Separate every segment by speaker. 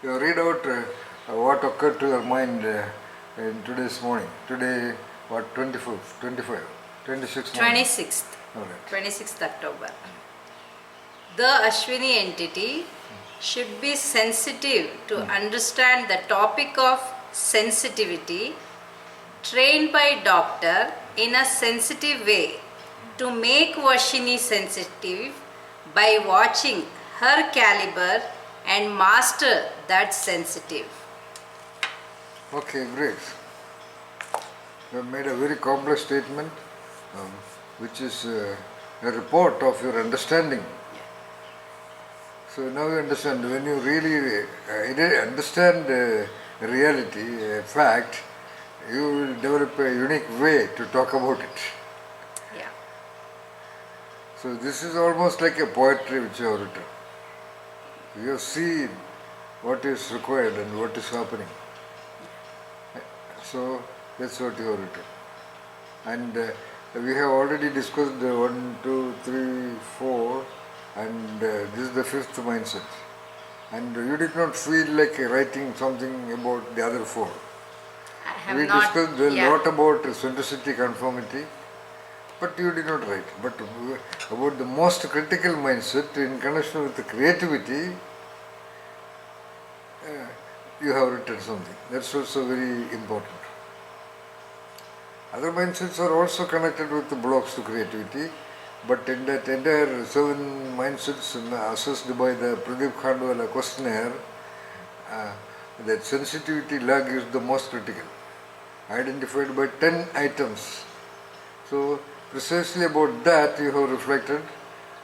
Speaker 1: You read out what occurred to your mind in today's morning. Today, what, 25th, 25th, 26th morning?
Speaker 2: 26th.
Speaker 1: All right.
Speaker 2: 26th October. The Ashwini entity should be sensitive to understand the topic of sensitivity, trained by doctor in a sensitive way to make Vashini sensitive by watching her caliber and master that sensitive.
Speaker 1: Okay, great. You have made a very complex statement, which is a report of your understanding. So now you understand, when you really understand reality, a fact, you will develop a unique way to talk about it.
Speaker 2: Yeah.
Speaker 1: So this is almost like a poetry which you have written. You have seen what is required and what is happening. So that's what you have written. And we have already discussed 1, 2, 3, 4, and this is the 5th mindset. And you did not feel like writing something about the other 4.
Speaker 2: I have
Speaker 1: We
Speaker 2: not,
Speaker 1: discussed a lot about centricity, conformity, but you did not write. But about the most critical mindset in connection with the creativity, you have written something. That's also very important. Other mindsets are also connected with the blocks to creativity, but in that entire 7 mindsets assessed by the Pradeep Khandwala questionnaire, that sensitivity lag is the most critical, identified by 10 items. So precisely about that you have reflected,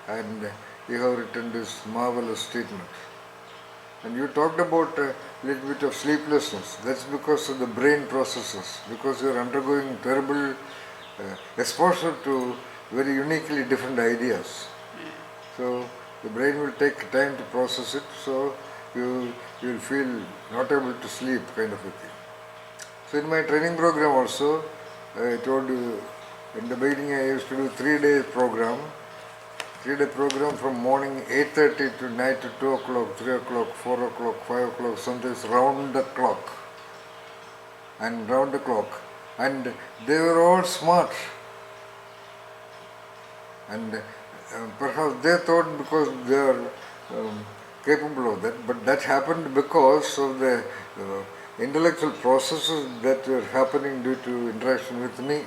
Speaker 1: and you have written this marvelous statement. And you talked about a little bit of sleeplessness. That's because of the brain processes, because you are undergoing terrible exposure to very uniquely different ideas. So the brain will take time to process it, so you will feel not able to sleep, kind of a thing. So in my training program also, I told you, in the beginning I used to do 3-day program. 3-day program from morning 8:30 to night to 2 o'clock, 3 o'clock, 4 o'clock, 5 o'clock, sometimes round the clock. And round the clock. And they were all smart. And perhaps they thought because they are capable of that, but that happened because of the intellectual processes that were happening due to interaction with me.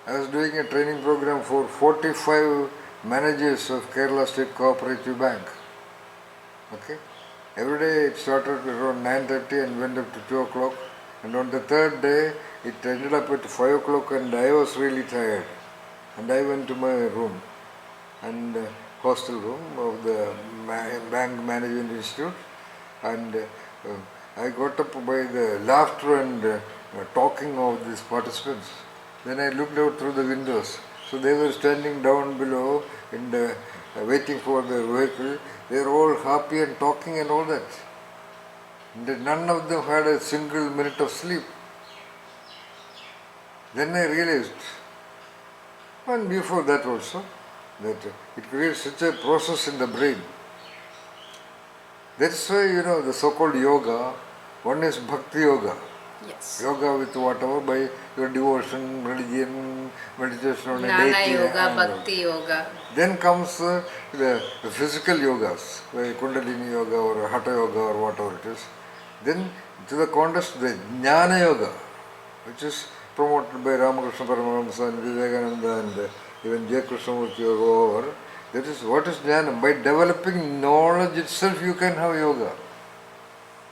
Speaker 1: I was doing a training program for 45 managers of Kerala State Cooperative Bank. Okay? Every day it started around 9:30 and went up to 2 o'clock. And on the 3rd day, it ended up at 5 o'clock and I was really tired. And I went to my room, and hostel room of the Bank Management Institute. And I got up by the laughter and talking of these participants. Then I looked out through the windows. So they were standing down below and waiting for the vehicle. They were all happy and talking and all that. And none of them had a single minute of sleep. Then I realized, and before that also, that it creates such a process in the brain. That's why, the so-called yoga, one is bhakti yoga.
Speaker 2: Yes.
Speaker 1: Yoga with whatever, by your devotion, religion, meditation on a
Speaker 2: Jnana
Speaker 1: deity.
Speaker 2: yoga, bhakti yoga.
Speaker 1: Then comes the physical yogas, like Kundalini yoga or Hatha yoga or whatever it is. Then to the contrast, the Jnana yoga, which is promoted by Ramakrishna Paramahamsa and Vivekananda and even J. Krishnamurti or over. That is, what is Jnana? By developing knowledge itself you can have yoga.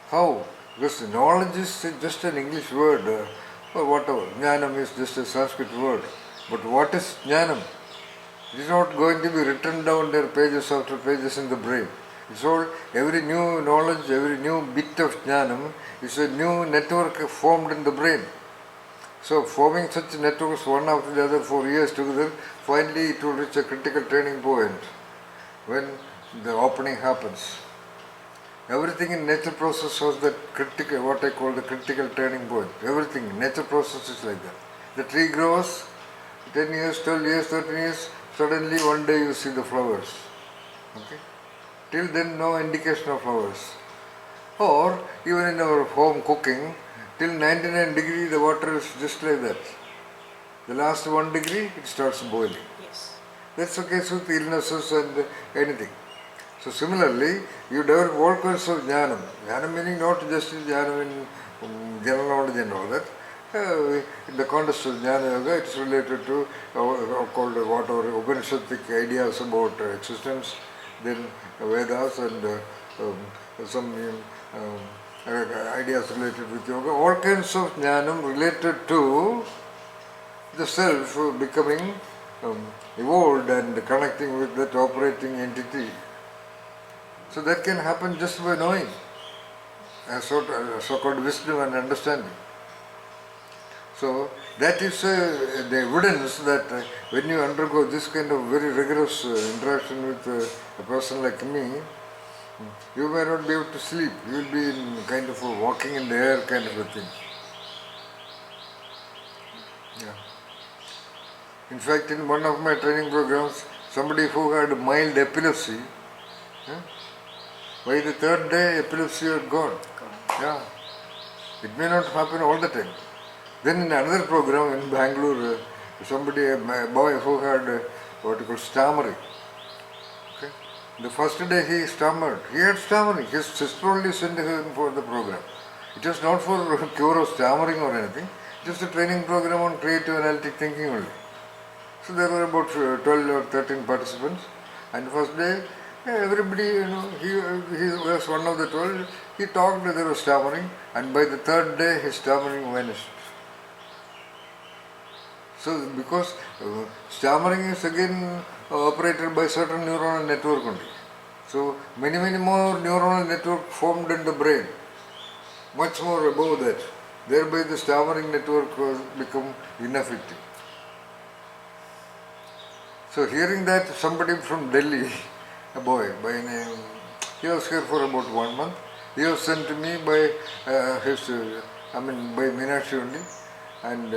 Speaker 1: How? Because knowledge is just an English word or whatever. Jnanam is just a Sanskrit word. But what is Jnanam? It is not going to be written down there pages after pages in the brain. It's all, every new knowledge, every new bit of Jnanam is a new network formed in the brain. So forming such networks one after the other for years together, finally it will reach a critical turning point when the opening happens. Everything in nature process has that critical, what I call the critical turning point. Everything, nature process is like that. The tree grows, 10 years, 12 years, 13 years, suddenly one day you see the flowers. Okay? till then no indication of flowers. Or even in our home cooking, till 99 degree the water is just like that. The last 1 degree it starts boiling.
Speaker 2: Yes.
Speaker 1: That's the case with illnesses and anything. So similarly, you develop all kinds of jnanam. Jnanam meaning not just jnanam in general knowledge and all that. In the context of jnana yoga, it is related to called whatever Upanishadic ideas about existence, then Vedas and some ideas related with yoga. All kinds of jnanam related to the self becoming evolved and connecting with that operating entity. So that can happen just by knowing so-called wisdom and understanding. So that is the evidence that when you undergo this kind of very rigorous interaction with a person like me, you may not be able to sleep. You will be in kind of a walking in the air kind of a thing. Yeah. In fact, in one of my training programs, somebody who had mild epilepsy, by the third day epilepsy had gone. Yeah. It may not happen all the time. Then in another program in Bangalore, somebody, a boy who had what you call stammering. Okay. The first day he stammered. He had stammering. His sister only sent him for the program. It was not for cure of stammering or anything. It was a training program on creative analytic thinking only. So there were about 12 or 13 participants. And the first day, everybody, he was one of the 12. He talked, there was stammering. And by the third day, his stammering vanished. So because stammering is again operated by certain neuronal network only. So many more neuronal network formed in the brain, much more above that. Thereby the stammering network was become ineffective. So hearing that somebody from Delhi, a boy by name, he was here for about 1 month. He was sent to me by by Meenakshi only, and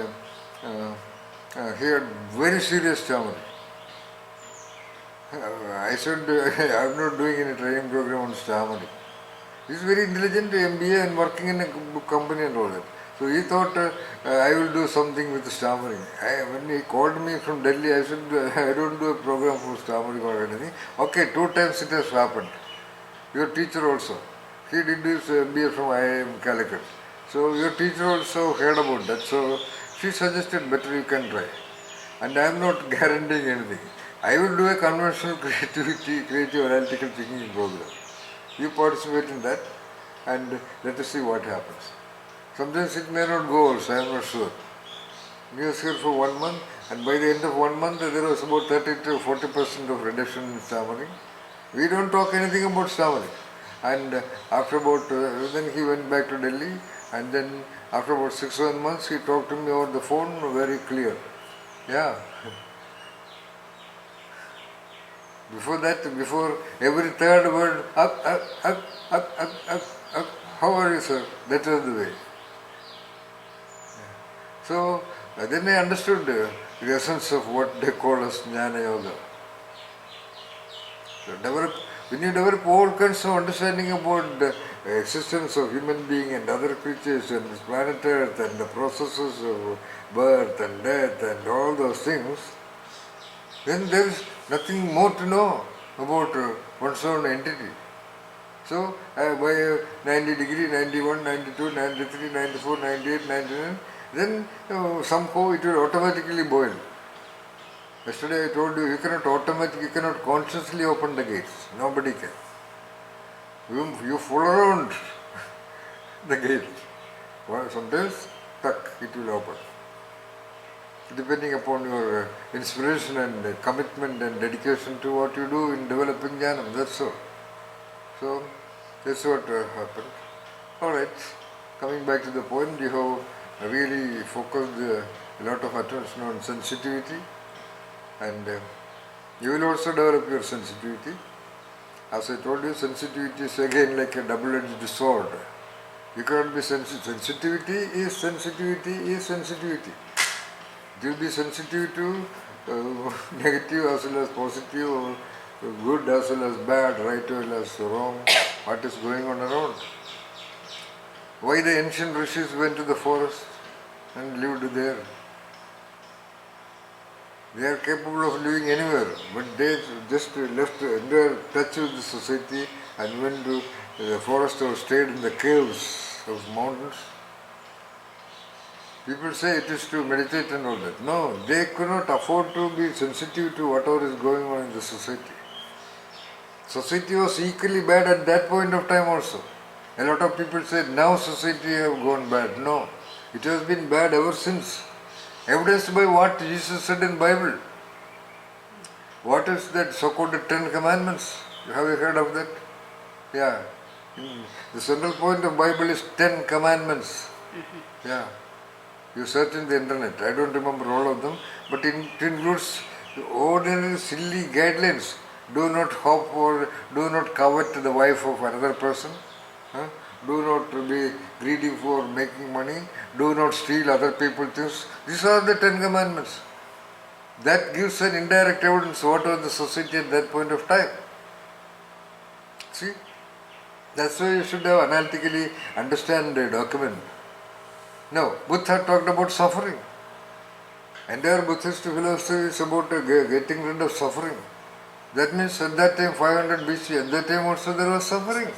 Speaker 1: he had very serious stammering. I said, I am not doing any training program on stammering. He is very intelligent, MBA and working in a company and all that. So he thought I will do something with stammering. When he called me from Delhi, I said, I don't do a program for stammering or anything. Okay, 2 times it has happened. Your teacher also. He did his MBA from IIM Calicut. So your teacher also heard about that. So she suggested better you can try. And I am not guaranteeing anything. I will do a conventional creative analytical thinking program. You participate in that and let us see what happens. Sometimes it may not go also, I am not sure. He was here for 1 month, and by the end of 1 month there was about 30 to 40% of reduction in stammering. We don't talk anything about stammering. And after about, then he went back to Delhi, and then after about 6-7 months he talked to me over the phone very clear. Yeah. Before that, before every third word, up, how are you, sir? That was the way. So then I understood the essence of what they call as Jnana Yoga. So when you develop all kinds of understanding about the existence of human being and other creatures and this planet Earth and the processes of birth and death and all those things, then there is nothing more to know about one's own entity. So by 90 degree, 91, 92, 93, 94, 98, 99, then somehow it will automatically boil. Yesterday I told you, you cannot consciously open the gates. Nobody can. You fool around the gate. Well, sometimes, it will open. Depending upon your inspiration and commitment and dedication to what you do in developing jnanam, that's all. So, that's what happened. Alright, coming back to the point, you have really focused a lot of attention on sensitivity, and you will also develop your sensitivity. As I told you, sensitivity is again like a double-edged sword. You cannot be sensitive. Sensitivity is sensitivity. It will be sensitive to negative as well as positive good as well as bad, right as well as wrong, what is going on around. Why the ancient rishis went to the forest and lived there? They are capable of living anywhere, but they just left their touch with the society and went to the forest or stayed in the caves of mountains. People say it is to meditate and all that. No, they could not afford to be sensitive to whatever is going on in the society. Society was equally bad at that point of time also. A lot of people say now society have gone bad. No, it has been bad ever since. Evidenced by what Jesus said in Bible. What is that so-called 10 commandments? Have you heard of that? Yeah. The central point of Bible is 10 commandments. Yeah. You search in the internet. I don't remember all of them, but it includes ordinary silly guidelines. Do not hope or do not covet the wife of another person. Huh? Do not be greedy for making money. Do not steal other people's things. These are the 10 commandments. That gives an indirect evidence what was the society at that point of time. See? That's why you should have analytically understand the document. Now, Buddha talked about suffering. Entire Buddhist philosophy is about getting rid of suffering. That means at that time, 500 BC, at that time also there was suffering.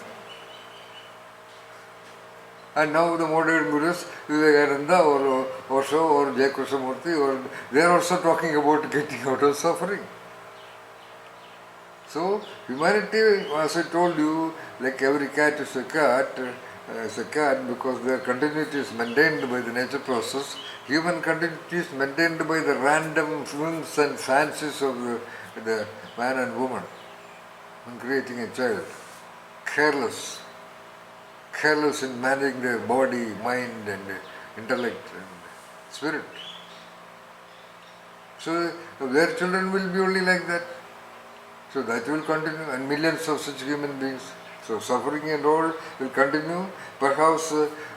Speaker 1: And now the modern gurus, Vivekananda or Osho or J. Krishnamurti, they are also talking about getting out of suffering. So, humanity, as I told you, like every cat is a cat because their continuity is maintained by the nature process. Human continuity is maintained by the random whims and fancies of the man and woman in creating a child. Careless in managing their body, mind and intellect and spirit. So their children will be only like that. So that will continue, and millions of such human beings. So suffering and all will continue. Perhaps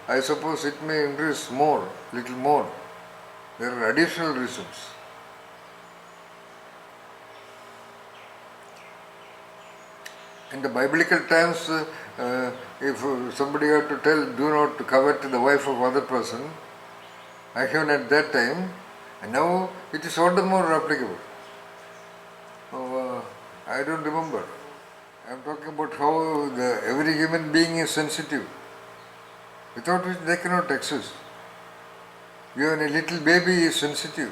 Speaker 1: I suppose it may increase more, little more. There are additional reasons. In the biblical times, if somebody had to tell, do not covet the wife of other person, even at that time, and now it is all the more applicable. I don't remember. I am talking about how every human being is sensitive, without which they cannot exist. Even a little baby is sensitive.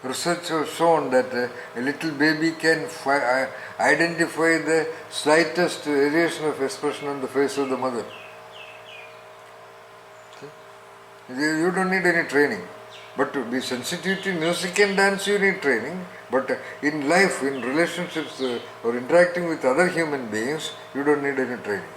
Speaker 1: Research has shown that a little baby can identify the slightest variation of expression on the face of the mother. Okay? You don't need any training. But to be sensitive to music and dance, you need training. But in life, in relationships or interacting with other human beings, you don't need any training.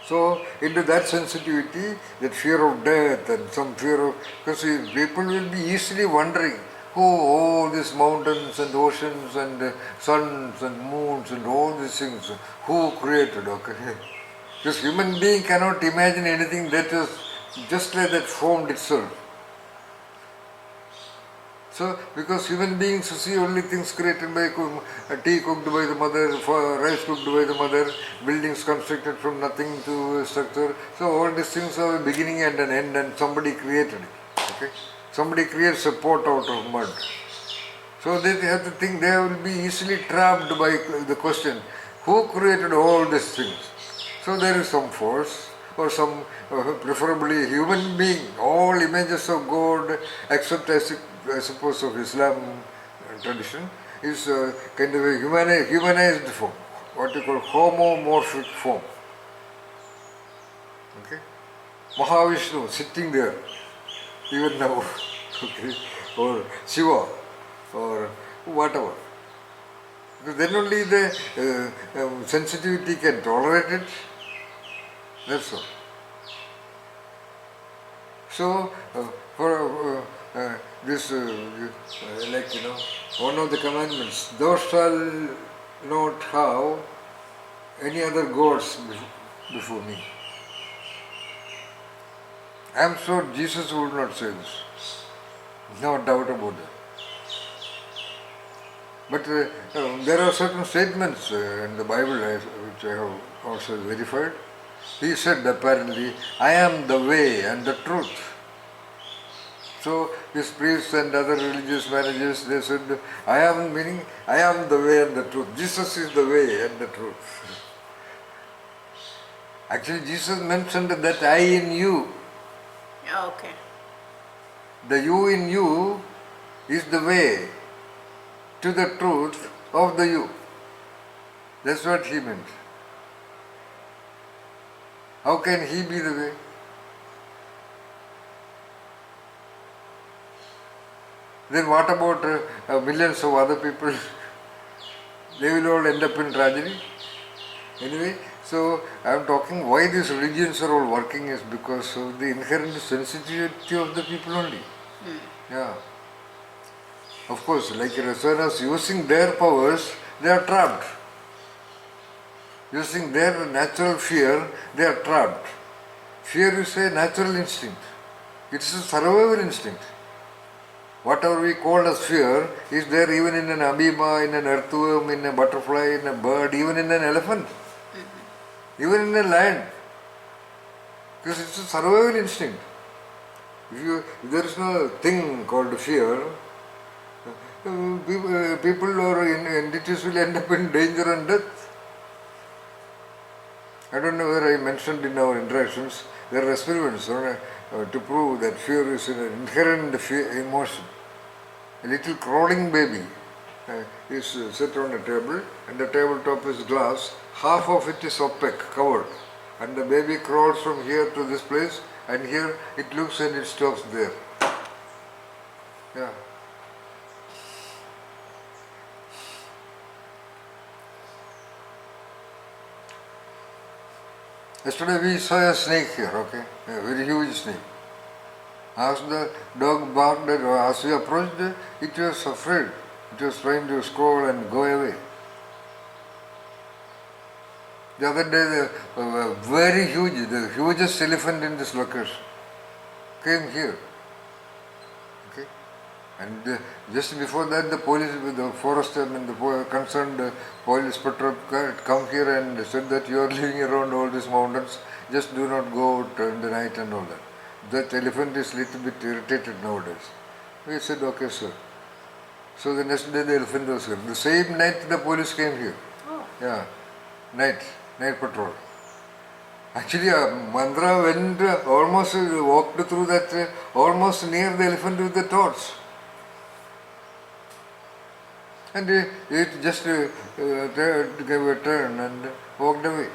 Speaker 1: So, into that sensitivity, that fear of death and some fear of... Because people will be easily wondering, all these mountains and oceans and suns and moons and all these things, who created? Okay? This human being cannot imagine anything that is just like that formed itself. So, because human beings see only things created by tea cooked by the mother, rice cooked by the mother, buildings constructed from nothing to structure. So, all these things have a beginning and an end, and somebody created it. Okay? Somebody creates a pot out of mud. So, they have to think, they will be easily trapped by the question, who created all these things? So, there is some force or some preferably human being, all images of God except I suppose of Islam tradition is kind of a humanized form, what you call homomorphic form. Okay? Mahavishnu sitting there, even now, okay? Or Shiva, or whatever. Because then only the sensitivity can tolerate it. That's all. So, for this, like one of the commandments, thou shalt not have any other gods before me. I am sure Jesus would not say this. No doubt about that. But there are certain statements in the Bible which I have also verified. He said apparently, I am the way and the truth. So these priests and other religious managers, they said, I am meaning, I am the way and the truth. Jesus is the way and the truth. Actually, Jesus mentioned that I in you.
Speaker 2: Okay.
Speaker 1: The you in you is the way to the truth of the you. That's what he meant. How can he be the way? Then what about millions of other people? They will all end up in tragedy. Anyway, so I am talking why these religions are all working is because of the inherent sensitivity of the people only. Yeah. Of course, like as soon as using their powers, they are trapped. Using their natural fear, they are trapped. Fear is a natural instinct. It's a survival instinct. Whatever we call as fear is there even in an amoeba, in an earthworm, in a butterfly, in a bird, even in an elephant, even in a lion. Because it's a survival instinct. If there is no thing called fear, people or entities will end up in danger and death. I don't know whether I mentioned in our interactions, there are experiments to prove that fear is an inherent emotion. A little crawling baby is set on a table and the tabletop is glass, half of it is opaque, covered, and the baby crawls from here to this place and here it looks and it stops there. Yeah. Yesterday we saw a snake here, okay, a very huge snake. As the dog barked, as we approached, it was afraid. It was trying to scroll and go away. The other day, the hugest elephant in this location came here. Okay, and just before that, the police, the forester, and the concerned police patrol come here and said that you are living around all these mountains. Just do not go out in the night and all that. That elephant is little bit irritated nowadays. We said, okay, sir. So the next day the elephant was here. The same night the police came here.
Speaker 2: Oh.
Speaker 1: Yeah, night patrol. Actually, Mandra went almost walked through that, almost near the elephant with the torch. And it just gave a turn and walked away.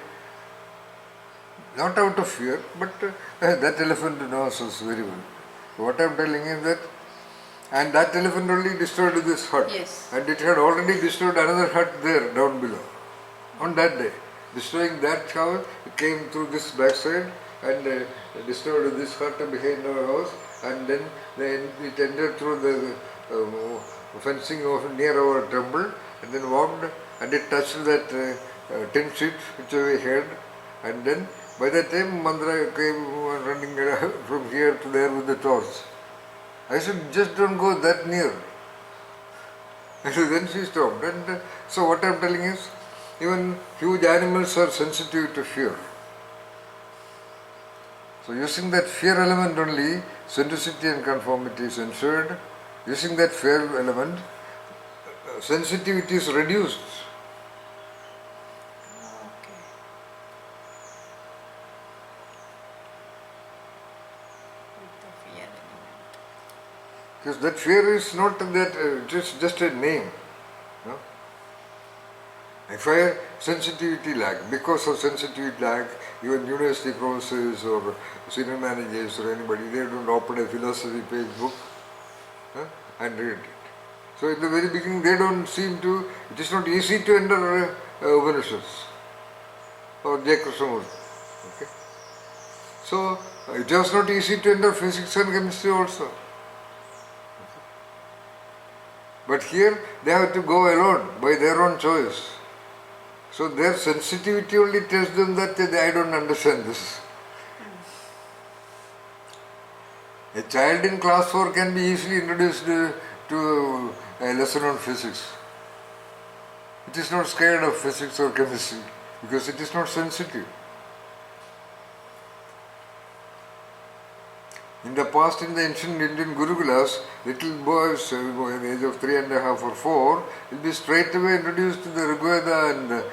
Speaker 1: Not out of fear, but that elephant knows us very well. What I am telling is that, and that elephant only destroyed this hut.
Speaker 2: Yes.
Speaker 1: And it had already destroyed another hut there down below. On that day, destroying that house, it came through this backside and destroyed this hut behind our house, and then it entered through the fencing of near our temple, and then walked and it touched that tin sheet which we had, and then by the time Mandra came running from here to there with the torch, I said, just don't go that near. And then she stopped. And so what I am telling is, even huge animals are sensitive to fear. So using that fear element only, centricity and conformity is ensured. Using that fear element, sensitivity is reduced. Because that fear is not that, it is just a name. No? If I sensitivity lack, because of sensitivity lack, even university professors or senior managers or anybody, they don't open a philosophy page book and read it. So in the very beginning they don't seem to, it is not easy to enter Upanishads or J. Krishnamurti. Okay? So it was not easy to enter physics and chemistry also. But here they have to go alone by their own choice. So their sensitivity only tells them that I don't understand this. A child in class 4 can be easily introduced to a lesson on physics. It is not scared of physics or chemistry because it is not sensitive. In the past, in the ancient Indian Gurukulas, little boys at the age of 3.5 or 4 will be straight away introduced to the Rigveda and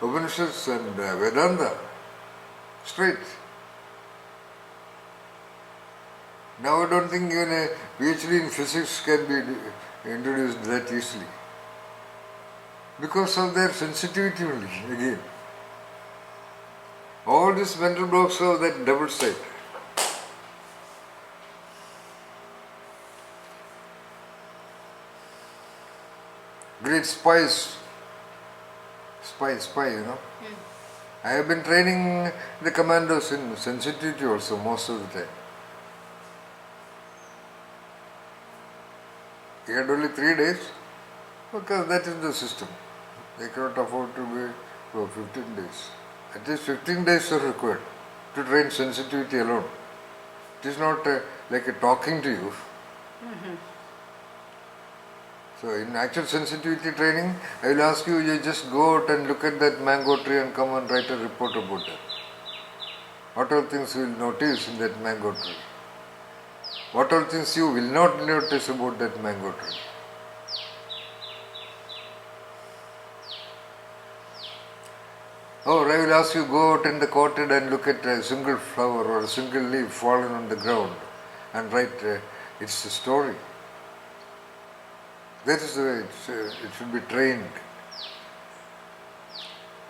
Speaker 1: Upanishads and Vedanta. Straight. Now I don't think even a PhD in physics can be introduced that easily. Because of their sensitivity only, again. All these mental blocks have that double side. Great spies. Spy, you know. I have been training the commandos in sensitivity also most of the time. He had only 3 days because that is the system. They cannot afford to be for 15 days. At least 15 days are required to train sensitivity alone. It is not like a talking to you. So in actual sensitivity training, I will ask you, you just go out and look at that mango tree and come and write a report about it. What all things you will notice in that mango tree? What all things you will not notice about that mango tree? Or I will ask you, go out in the courtyard and look at a single flower or a single leaf fallen on the ground and write its story. That is the way it should be trained.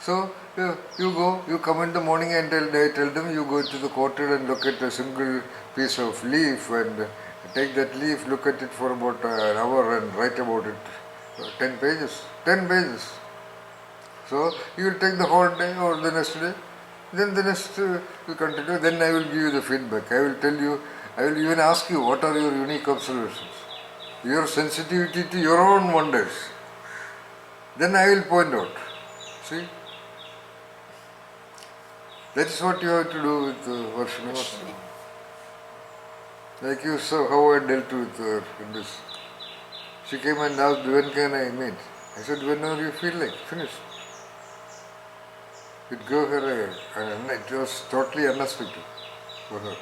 Speaker 1: So you go, you come in the morning and I tell them, you go to the courtyard and look at a single piece of leaf and take that leaf, look at it for about an hour and write about it. 10 pages. 10 pages. So you will take the whole day or the next day. Then the next you continue. Then I will give you the feedback. I will tell you, I will even ask you what are your unique observations. Your sensitivity to your own wonders. Then I will point out. See? That is what you have to do with Varshini. Like you saw how I dealt with her in this. She came and asked, when can I meet? I said, whenever you feel like, finish. It gave her it was totally unexpected for her.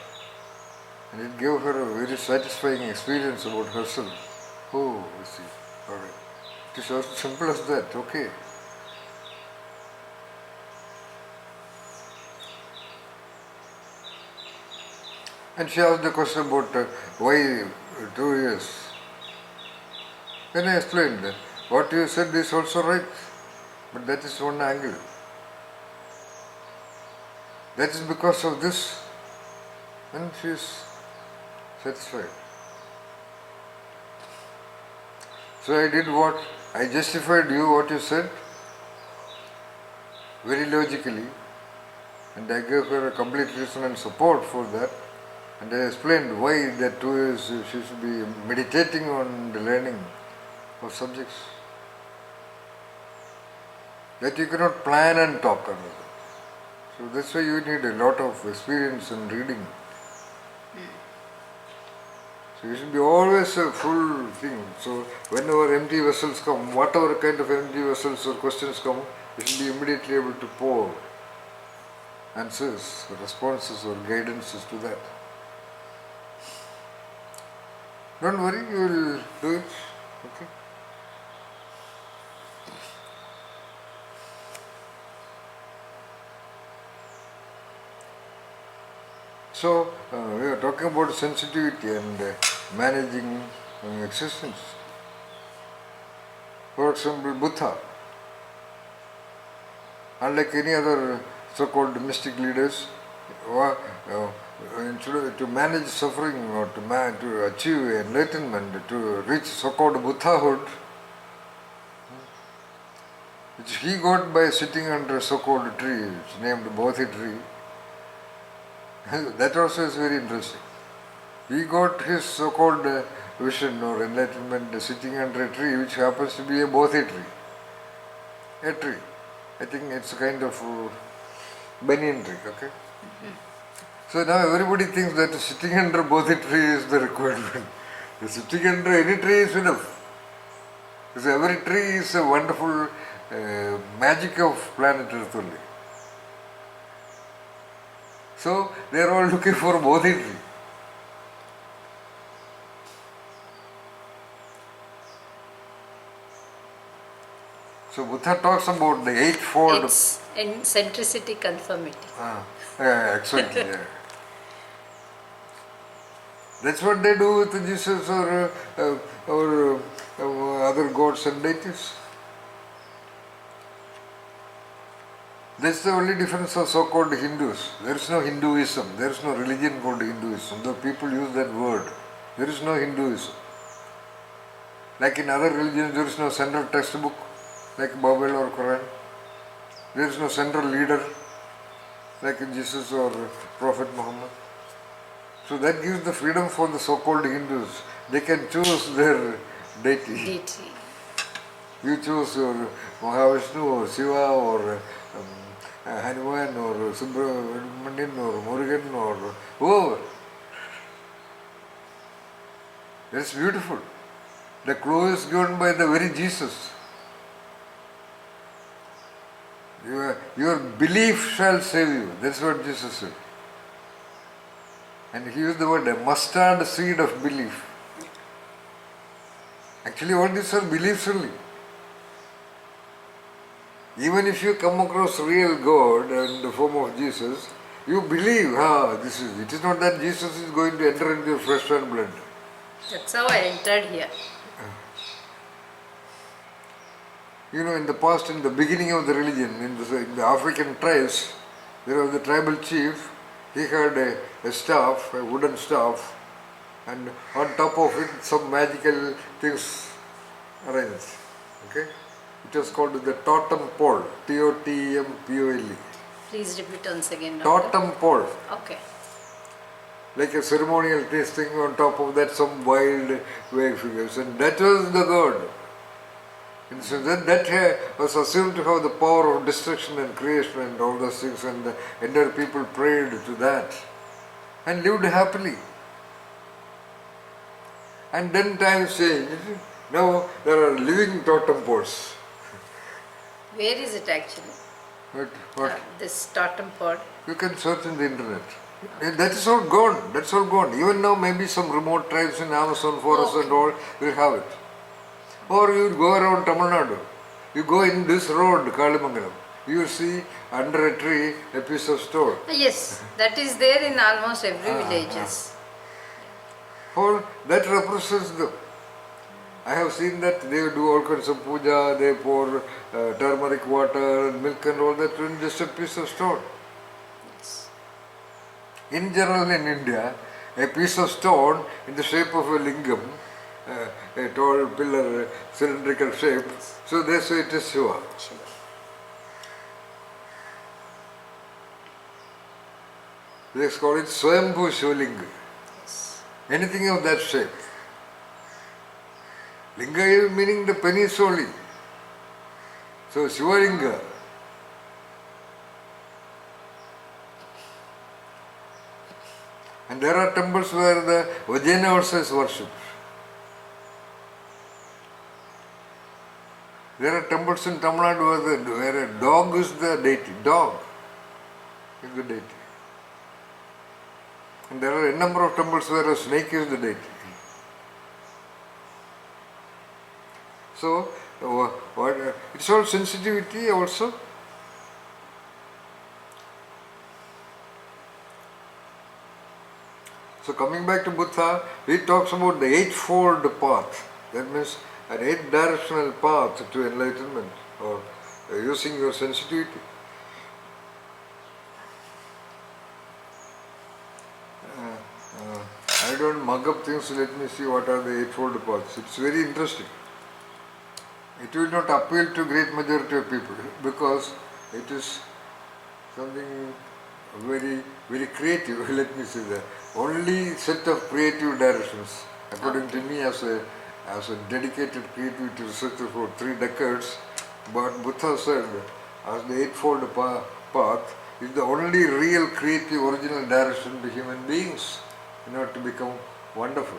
Speaker 1: And it gave her a very satisfying experience about herself. Oh, I see. Alright. It is as simple as that, okay. And she asked the question about why 2 years. Then I explained that what you said is also right, but that is one angle. That is because of this, and she is satisfied. So I did what? I justified you what you said very logically, and I gave her a complete reason and support for that. And I explained why that 2 years she should be meditating on the learning of subjects. That you cannot plan and talk about it. So that's why you need a lot of experience in reading. So you should be always a full thing. So whenever empty vessels come, whatever kind of empty vessels or questions come, you should be immediately able to pour answers, responses or guidances to that. Don't worry, you will do it. Okay. So, we are talking about sensitivity and managing existence. For example, Buddha, unlike any other so-called mystic leaders, to manage suffering or to achieve enlightenment, to reach so-called Buddhahood, which he got by sitting under a so-called tree, which is named Bodhi tree. That also is very interesting. He got his so-called vision or enlightenment sitting under a tree which happens to be a Bodhi tree. A tree. I think it's a kind of banyan tree, okay? So now everybody thinks that sitting under Bodhi tree is the requirement. Sitting under any tree is enough. Because every tree is a wonderful magic of planet Earth only. So they are all looking for Bodhi tree. So Buddha talks about the eightfold.
Speaker 2: It's in centricity conformity.
Speaker 1: Excellent. Yeah. That's what they do with Jesus or other gods and deities. That's the only difference of so-called Hindus. There is no Hinduism. There is no religion called Hinduism. Though people use that word, there is no Hinduism. Like in other religions, there is no central textbook, like Bible or Quran. There is no central leader, like Jesus or Prophet Muhammad. So that gives the freedom for the so-called Hindus. They can choose their deity. You choose your Mahavishnu or Shiva or Hanuman or Subramanian or Murugan or whoever. That's beautiful. The clue is given by the very Jesus. Your belief shall save you. That's what Jesus said. And he used the word a mustard seed of belief. Actually, all these are beliefs only. Even if you come across real God in the form of Jesus, you believe, this is. It is not that Jesus is going to enter into your flesh and blood.
Speaker 2: That's how I entered here.
Speaker 1: You know, in the past, in the beginning of the religion, in the African tribes, there was the tribal chief. He had a staff, a wooden staff, and on top of it, some magical things arranged. Okay? It was called the totem pole, T-O-T-E-M-P-O-L-E.
Speaker 2: Please repeat once again, Doctor.
Speaker 1: Totem pole.
Speaker 2: Okay.
Speaker 1: Like a ceremonial tasting, on top of that some wild wave figures, and that was the god. And so that was assumed to have the power of destruction and creation and all those things, and the entire people prayed to that and lived happily. And then times changed. Now there are living totem poles.
Speaker 2: Where is it actually?
Speaker 1: What?
Speaker 2: This totem pole.
Speaker 1: You can search in the internet. That is all gone. That's all gone. Even now, maybe some remote tribes in Amazon forest and all will have it. Or you go around Tamil Nadu. You go in this road, Kalimangalam. You will see under a tree a piece of stone.
Speaker 2: Yes, that is there in almost every villages.
Speaker 1: All that represents them. I have seen that they do all kinds of puja, they pour turmeric water and milk and all that in just a piece of stone.
Speaker 2: Yes.
Speaker 1: In general in India, a piece of stone in the shape of a lingam, a tall pillar, cylindrical shape, so they say it is Shiva.
Speaker 2: Shiva.
Speaker 1: They call it Swayambhu Shivalinga.
Speaker 2: Yes.
Speaker 1: Anything of that shape. Linga is meaning the penis only. So Shivalinga. And there are temples where the vagina also is worshipped. There are temples in Tamil Nadu where a dog is the deity. Dog is the deity. And there are a number of temples where a snake is the deity. So, it's all sensitivity also. So coming back to Buddha, he talks about the eightfold path. That means an eight-directional path to enlightenment, or using your sensitivity. I don't mug up things, let me see what are the eightfold paths. It's very interesting. It will not appeal to great majority of people because it is something very, very creative, let me say that. Only set of creative directions. According to me, as a dedicated creativity researcher for 3 decades, but Buddha said as the eightfold path is the only real creative original direction to human beings in order to become wonderful.